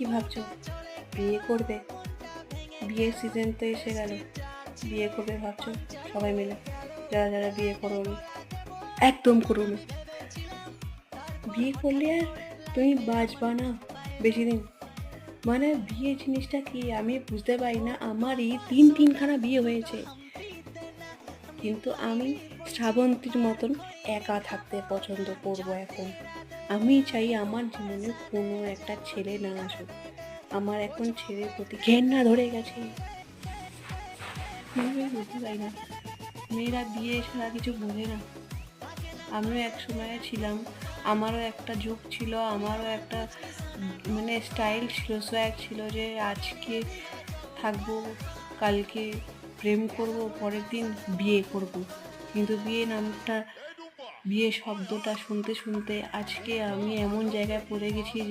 কি ভাবছো? বিয়ে করবে? বিয়ের সিজন তো এসে গেল। বিয়ে করবে ভাবছো সবাই মিলে? যারা যারা বিয়ে করো না, একদম করো না। বিয়ে করলে আর তুমি বাঁচবা না বেশি দিন। মানে বিয়ে জিনিসটা কি আমি বুঝতে পারি না। আমারই তিনখানা বিয়ে হয়েছে, কিন্তু আমি শ্রাবন্তীর মতন একা থাকতে পছন্দ করব এখন। আমি চাই আমার জীবনে কোনো একটা ছেলে না আসুক। আমার এখন ছেলের প্রতি ঘেন্না ধরে গেছে। আমি বুঝতে পারি না, মেয়েরা বিয়ে ছাড়া কিছু বোঝে না। আমিও এক সময়ে ছিলাম, আমারও একটা যুগ ছিল, আমারও একটা মানে স্টাইল ছিল, সোয়াগ ছিল যে আজকে থাকবো, কালকে প্রেম করব, পরের দিন বিয়ে করব। কিন্তু বিয়ে শব্দটা শুনতে শুনতে আজকে আমি এমন জায়গায় পড়ে গেছি যে